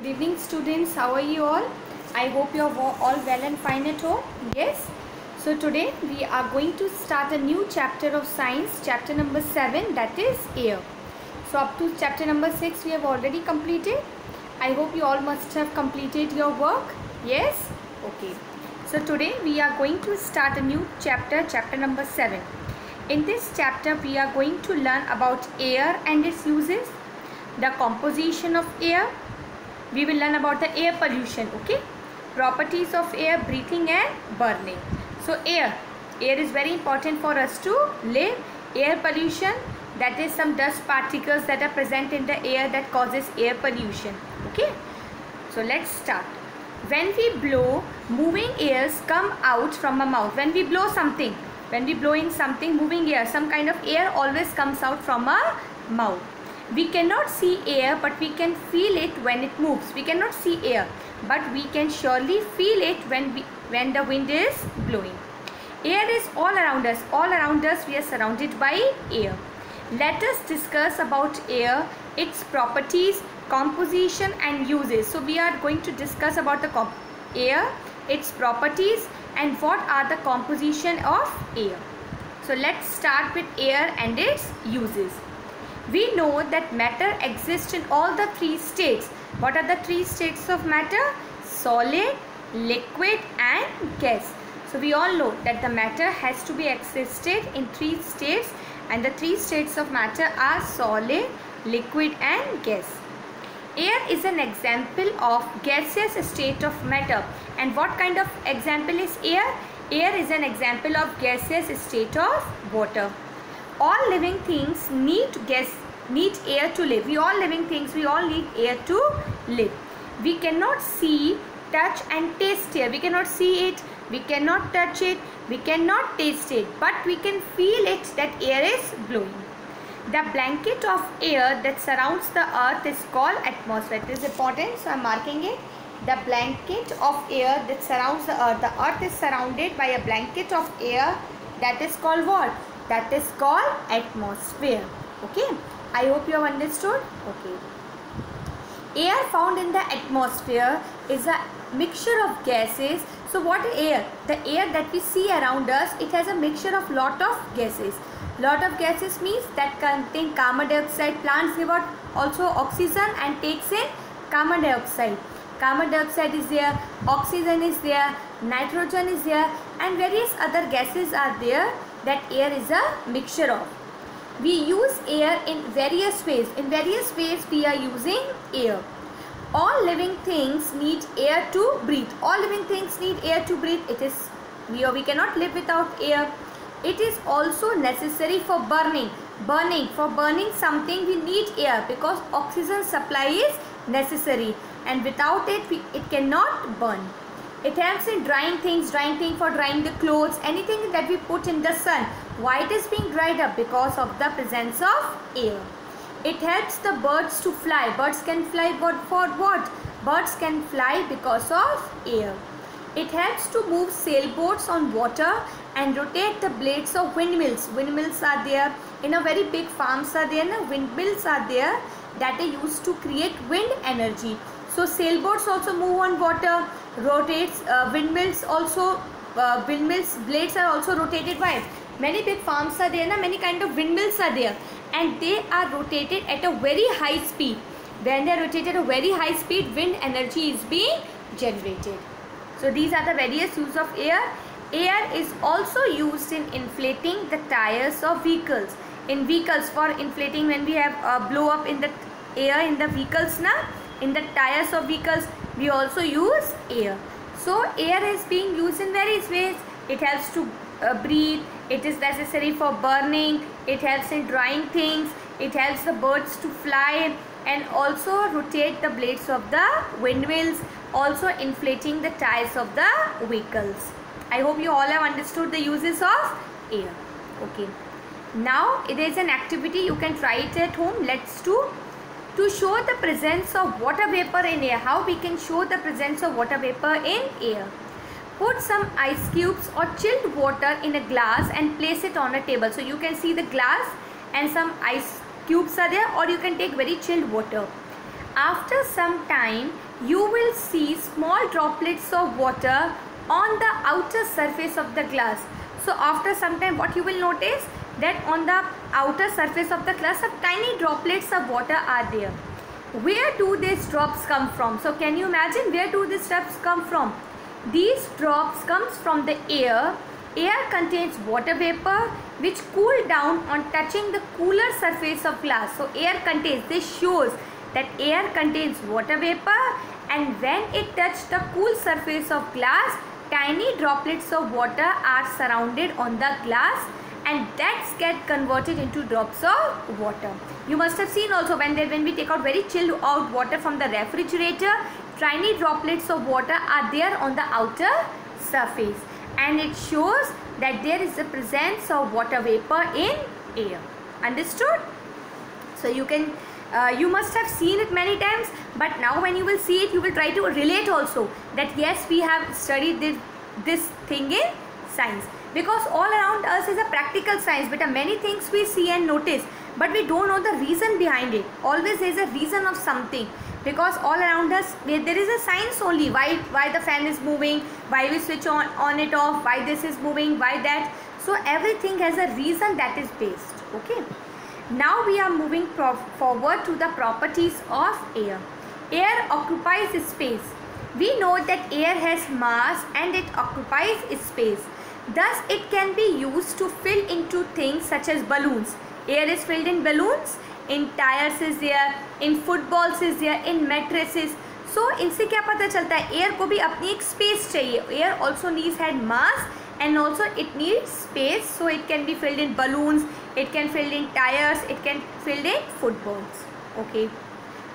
evening students, how are you all? I hope you are all well and fine at home. Yes. So today we are going to start a new chapter of science, chapter number 7, that is air. So up to chapter number 6 we have already completed. I hope you all must have completed your work. Yes. Okay. So today we are going to start a new chapter, chapter number 7. In this chapter we are going to learn about air and its uses, the composition of air. We will learn about the air pollution, okay? Properties of air, breathing and burning. So air is very important for us to live. Air pollution, that is some dust particles that are present in the air that causes air pollution, okay? So let's start. When we blow, moving airs come out from our mouth. When we blow something, when we blow in something, moving air, some kind of air always comes out from our mouth. We cannot see air, but we can feel it when it moves. We cannot see air, but we can surely feel it when the wind is blowing. Air is all around us. All around us we are surrounded by air. Let us discuss about air, its properties, composition and uses. So we are going to discuss about the air, its properties and what are the composition of air. So let's start with air and its uses. We know that matter exists in all the three states. What are the three states of matter? Solid, liquid and gas. So we all know that the matter has to be existed in three states, and the three states of matter are solid, liquid and gas. Air is an example of gaseous state of matter. And what kind of example is air? Air is an example of gaseous state of water. All living things need air to live. We all living things, we all need air to live. We cannot see, touch and taste air. We cannot see it, we cannot touch it, we cannot taste it, but we can feel it that air is blowing. The blanket of air that surrounds the earth is called atmosphere. It is important, so I am marking it. The blanket of air that surrounds the earth. The earth is surrounded by a blanket of air that is called what? That is called atmosphere. Okay, I hope you have understood. Okay. Air found in the atmosphere is a mixture of gases. So what is air? The air that we see around us, it has a mixture of lot of gases. Lot of gases means that contain carbon dioxide. Plants give out also oxygen and takes in carbon dioxide. Carbon dioxide is there, oxygen is there, nitrogen is there and various other gases are there that air is a mixture of. We use air in various ways. In various ways we are using air. All living things need air to breathe. All living things need air to breathe. We cannot live without air. It is also necessary for burning. For burning something we need air because oxygen supply is necessary, and without it it cannot burn. It helps in drying things for drying the clothes, anything that we put in the sun. Why it is being dried up? Because of the presence of air. It helps the birds to fly. Birds can fly for what? Birds can fly because of air. It helps to move sailboats on water and rotate the blades of windmills. Windmills are there. In a very big farms are there. Windmills are there that are used to create wind energy. So sailboats also move on water, rotates. Windmills also, windmills blades are also rotated by. Many big farms are there, many kind of windmills are there, and they are rotated at a very high speed. When they are rotated at a very high speed, wind energy is being generated. So these are the various uses of air. Air is also used in inflating the tires of vehicles. In vehicles, for inflating, when we have blow up in the air in the vehicles, in the tires of vehicles, we also use air. So air is being used in various ways. It helps to breathe. It is necessary for burning. It helps in drying things. It helps the birds to fly and also rotate the blades of the windmills, also inflating the tires of the vehicles. I hope you all have understood the uses of air. Okay. Now it is an activity, you can try it at home. Let's do. To show the presence of water vapor in air. How we can show the presence of water vapor in air? Put some ice cubes or chilled water in a glass and place it on a table. So you can see the glass and some ice cubes are there, or you can take very chilled water. After some time, you will see small droplets of water on the outer surface of the glass. So after some time, what you will notice, that on the outer surface of the glass, some tiny droplets of water are there. Where do these drops come from? So can you imagine, where do these drops come from? These drops comes from the air. Air contains water vapor which cool down on touching the cooler surface of glass. So air contains, this shows that air contains water vapor, and when it touches the cool surface of glass, tiny droplets of water are surrounded on the glass, and that get converted into drops of water. You must have seen also when we take out very chilled out water from the refrigerator, tiny droplets of water are there on the outer surface, and it shows that there is the presence of water vapor in air. Understood? So you can you must have seen it many times, but now when you will see it, you will try to relate also that yes, we have studied this thing in science, because all around us is a practical science, but many things we see and notice, but we don't know the reason behind it. Always there is a reason of something, because all around us there is a science only, why the fan is moving, why we switch on it off, why this is moving, why that. So everything has a reason that is based. Okay. Now we are moving forward to the properties of air. Air occupies space. We know that air has mass and it occupies space. Thus it can be used to fill into things such as balloons. Air is filled in balloons, in tires is there, in footballs is there, in mattresses. So इनसे क्या पता चलता है, air को भी अपनी एक space चाहिए. Air also needs had mass and also it needs space, so it can be filled in balloons, it can filled in tires, it can filled in footballs. Okay.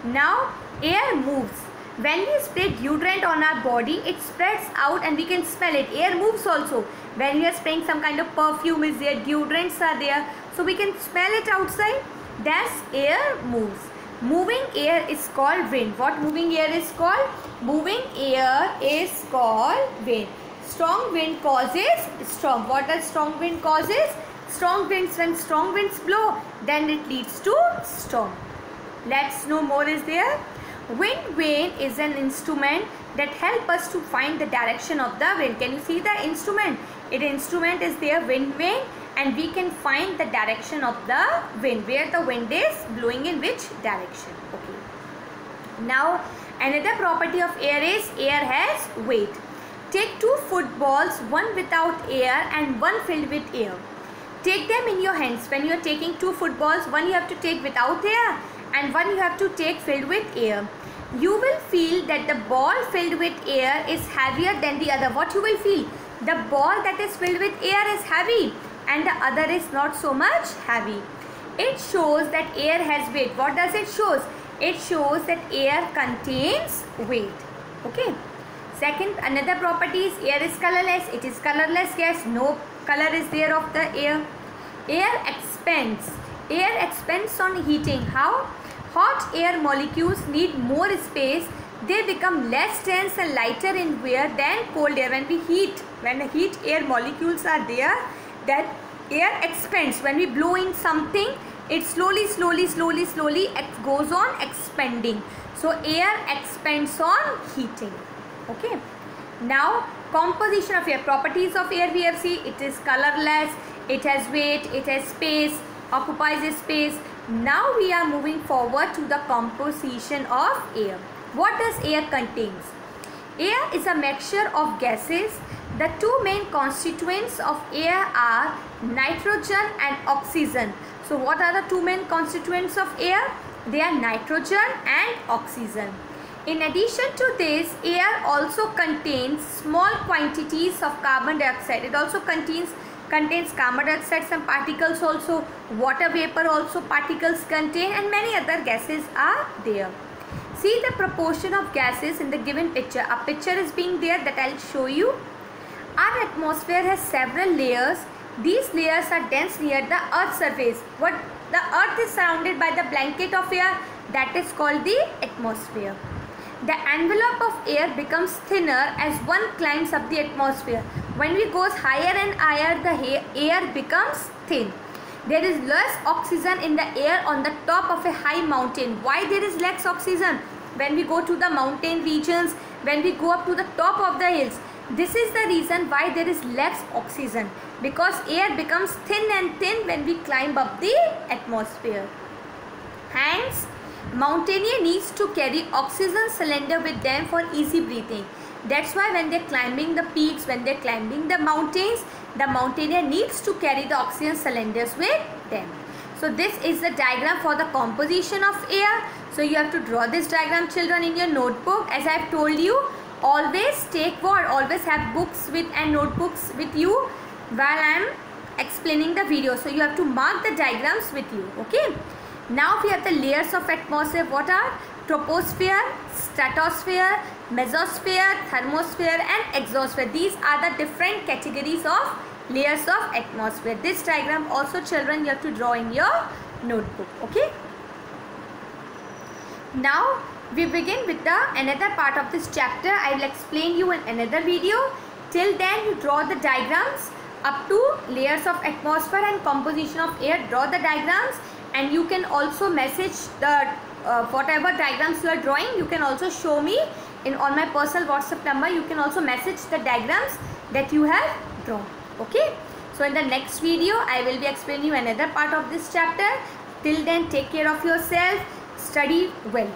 Now air moves. When we spray deodorant on our body, it spreads out and we can smell it. Air moves also. When we are spraying some kind of perfume is there, deodorants are there, so we can smell it outside. Thus air moves. Moving air is called wind. What moving air is called? Moving air is called wind. Strong wind causes storm. What does strong wind causes? Strong winds, when strong winds blow, then it leads to storm. Let's know more is there. Wind vane is an instrument that help us to find the direction of the wind. Can you see the instrument? Instrument is there, wind vane, and we can find the direction of the wind, where the wind is blowing in which direction. Okay. Now another property of air is air has weight. Take two footballs, one without air and one filled with air. Take them in your hands. When you are taking two footballs, one you have to take without air and one you have to take filled with air. You will feel that the ball filled with air is heavier than the other. What you will feel? The ball that is filled with air is heavy and the other is not so much heavy. It shows that air has weight. What does it shows? It shows that air contains weight. Okay. Second, another property is air is colorless. It is colorless gas. No color is there of the air. Air expands. Air expands on heating. How? Hot air molecules need more space. They become less dense and lighter in wear than cold air. When we heat, when the heat air molecules are there, that air expands. When we blow in something, it slowly goes on expanding. So air expands on heating. Okay. Now composition of air. Properties of air we have seen. It is colorless, it has weight, it has space, occupies space. Now we are moving forward to the composition of air. What does air contains? Air is a mixture of gases. The two main constituents of air are nitrogen and oxygen. So what are the two main constituents of air? They are nitrogen and oxygen. In addition to this, air also contains small quantities of carbon dioxide. It also contains carbon dioxide, some particles also, water vapor also particles contain, and many other gases are there. See the proportion of gases in the given picture. A picture is being there that I'll show you. Our atmosphere has several layers. These layers are dense near the Earth's surface. What the Earth is surrounded by the blanket of air, that is called the atmosphere. The envelope of air becomes thinner as one climbs up the atmosphere. When we goes higher and higher, the air becomes thin. There is less oxygen in the air on the top of a high mountain. Why there is less oxygen? when we go to the mountain regions, when we go up to the top of the hills. This is the reason why there is less oxygen, because air becomes thin and thin when we climb up the atmosphere. Hence, mountaineer needs to carry oxygen cylinder with them for easy breathing. That's why when they're climbing the peaks, when they're climbing the mountains, the mountaineer needs to carry the oxygen cylinders with them. So this is the diagram for the composition of air. So you have to draw this diagram, children, in your notebook. As I have told you, always take what? Always have books with and notebooks with you while I am explaining the video. So you have to mark the diagrams with you. Okay. Now we have the layers of atmosphere. What are? Troposphere, stratosphere, mesosphere, thermosphere and exosphere. These are the different categories of layers of atmosphere. This diagram also, children, you have to draw in your notebook. Okay. Now we begin with the another part of this chapter. I will explain you in another video. Till then, you draw the diagrams up to layers of atmosphere and composition of air. Draw the diagrams, and you can also message the whatever diagrams you are drawing. You can also show me on my personal WhatsApp number. You can also message the diagrams that you have drawn. Okay. So in the next video, I will be explaining you another part of this chapter. Till then, take care of yourself. Study well.